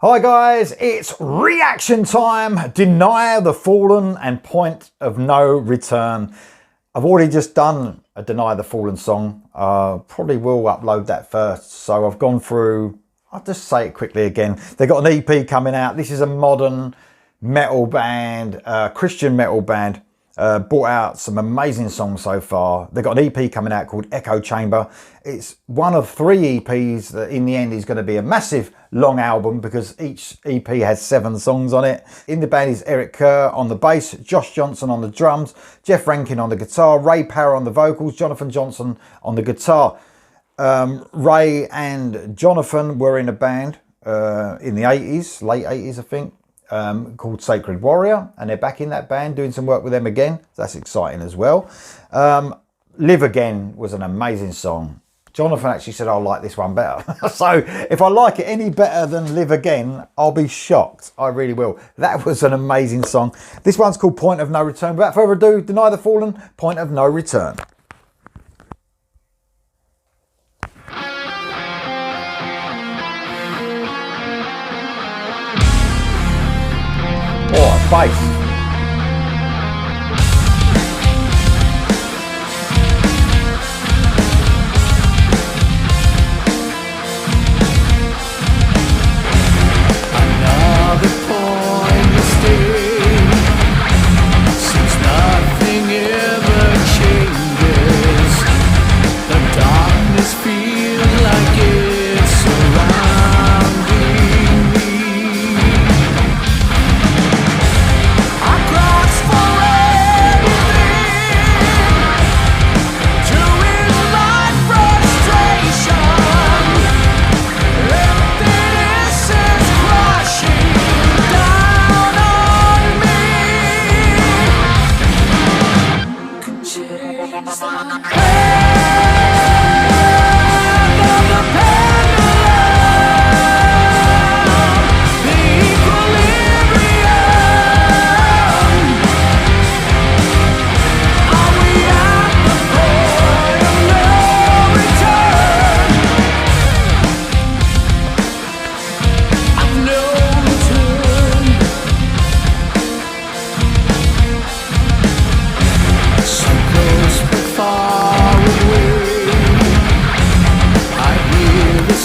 Hi guys, it's reaction time. Deny the Fallen and Point of No Return. I've already just done a Deny the Fallen song. Probably will upload that first. So I've gone through, I'll just say it quickly again. They've got an EP coming out. This is a modern metal band, Christian metal band. Brought out some amazing songs so far. They've got an EP coming out called Echo Chamber. It's one of 3 EPs that in the end is going to be a massive long album because each EP has 7 songs on it. In the band is Eric Kerr on the bass, Josh Johnson on the drums, Jeff Rankin on the guitar, Ray Power on the vocals, Jonathan Johnson on the guitar. Ray and Jonathan were in a band in the 80s, late 80s I think. Called Sacred Warrior, and they're back in that band doing some work with them again. That's exciting as well. Live Again was an amazing song. Jonathan actually said I like this one better. So if I like it any better than Live Again, I'll be shocked. I really will. That was an amazing song. This one's called Point of No Return. Without further ado, Deny the Fallen, Point of No Return. Oh, bass.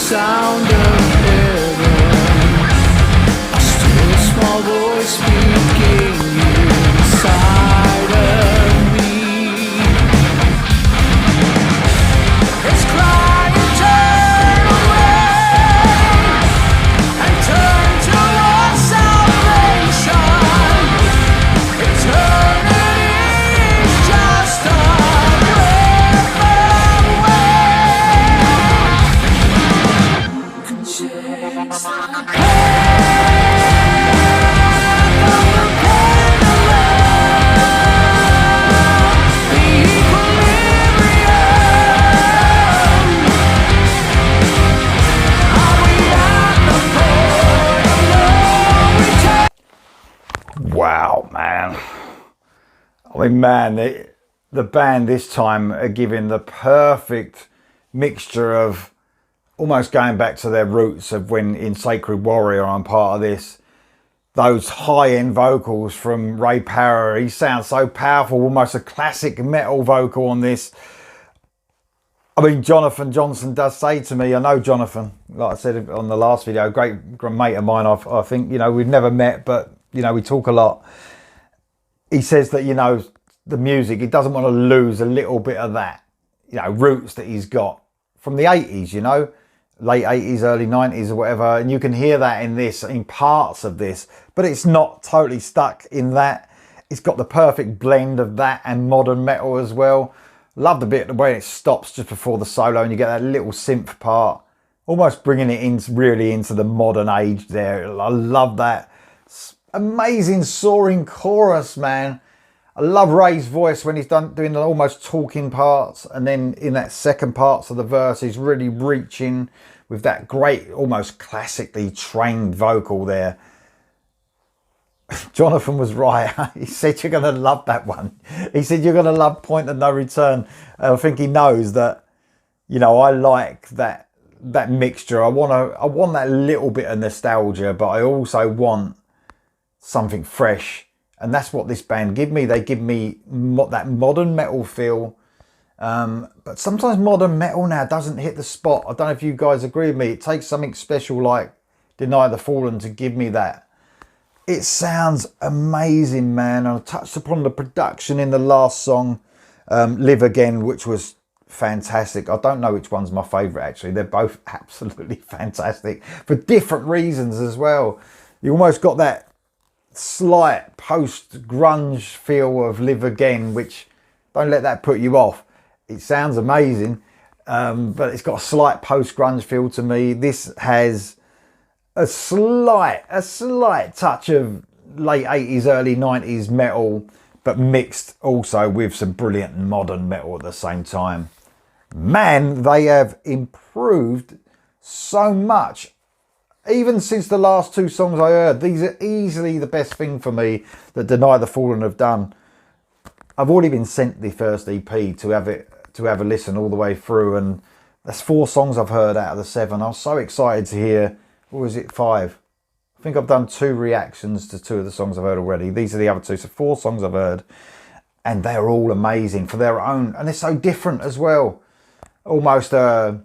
Sound of heaven, a still small voice speaking inside of me. It's crying, turn away and turn towards salvation. Eternity's just a breath away. Wow, man. I mean, man, the band this time are giving the perfect mixture of almost going back to their roots of when in Sacred Warrior I'm part of this. Those high-end vocals from Ray Power. He sounds so powerful, almost a classic metal vocal on this. I mean, Jonathan Johnson does say to me, I know Jonathan, like I said on the last video, great mate of mine. I think, you know, we've never met, but, you know, we talk a lot. He says that, you know, the music, he doesn't want to lose a little bit of that, you know, roots that he's got from the 80s, you know, late 80s, early 90s or whatever. And you can hear that in this, in parts of this, but it's not totally stuck in that. It's got the perfect blend of that and modern metal as well. Love the bit the way it stops just before the solo and you get that little synth part, almost bringing it in really into the modern age there. I love that. Amazing soaring chorus, man. I love Ray's voice when he's doing the almost talking parts, and then in that second parts of the verse he's really reaching with that great almost classically trained vocal there. Jonathan was right. He said you're going to love that one. He said you're going to love Point of No Return. I think he knows that, you know, I like that that mixture. I want that little bit of nostalgia, but I also want something fresh, and that's what this band give me. They give me that modern metal feel, but sometimes modern metal now doesn't hit the spot. I don't know if you guys agree with me. It takes something special like Deny the Fallen to give me that. It sounds amazing, man. I touched upon the production in the last song, Live Again, which was fantastic. I don't know which one's my favourite, actually. They're both absolutely fantastic for different reasons as well. You almost got that slight post-grunge feel of Live Again, which, don't let that put you off. It sounds amazing, but it's got a slight post-grunge feel to me. This has a slight touch of late 80s, early 90s metal, but mixed also with some brilliant modern metal at the same time. Man, they have improved so much. Even since the last two songs I heard, these are easily the best thing for me that Deny the Fallen have done. I've already been sent the first EP to have a listen all the way through, and that's 4 songs I've heard out of the 7. I was so excited to hear, what was it, 5? I think I've done 2 reactions to 2 of the songs I've heard already. These are the other 2, so 4 songs I've heard, and they're all amazing for their own, and they're so different as well. Almost, I'd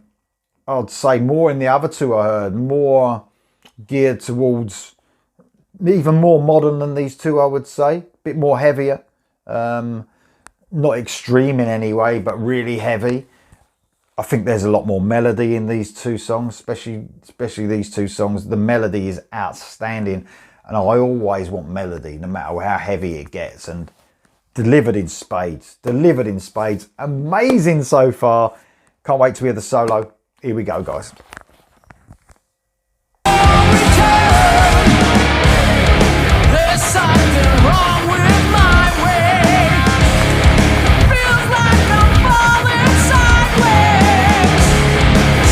say more in the other 2 I heard, more geared towards, even more modern than these 2, I would say. A bit more heavier, not extreme in any way, but really heavy. I think there's a lot more melody in these 2 songs, especially these 2 songs. The melody is outstanding, and I always want melody, no matter how heavy it gets, and delivered in spades. Amazing so far. Can't wait to hear the solo. Here we go, guys. There's something wrong with my way. Feels like I'm falling sideways,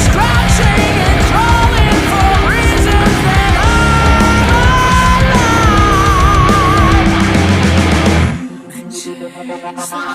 scratching and crawling for reasons that I'm alive.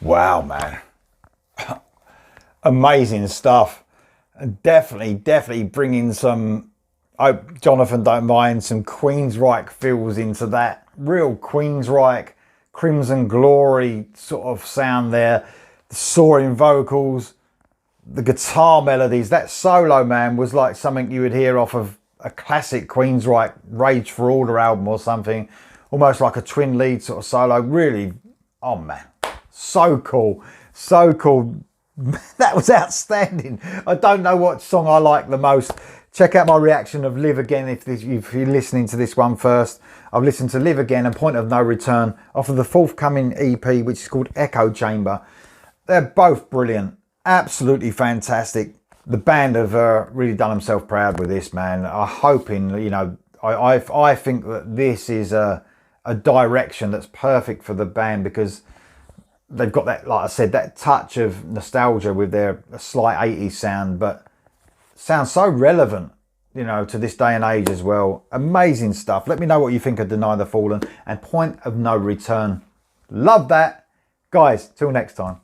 Wow, man. Amazing stuff. And definitely bringing some, I hope Jonathan don't mind, some Queensryche feels into that. Real Queensryche, Crimson Glory sort of sound there. The soaring vocals, the guitar melodies. That solo, man, was like something you would hear off of a classic Queensryche Rage for Order album or something. Almost like a twin lead sort of solo. Really, oh man, so cool. That was outstanding. I don't know what song I like the most. Check out my reaction of Live Again if you're listening to this one first. I've listened to Live Again and Point of No Return off of the forthcoming EP, which is called Echo Chamber. They're both brilliant. Absolutely fantastic. The band have really done themselves proud with this, man. I'm hoping, you know, I think that this is a direction that's perfect for the band, because they've got that, like I said, that touch of nostalgia with their slight 80s sound, but sounds so relevant, you know, to this day and age as well. Amazing stuff. Let me know what you think of Deny the Fallen and Point of No Return. Love that. Guys, till next time.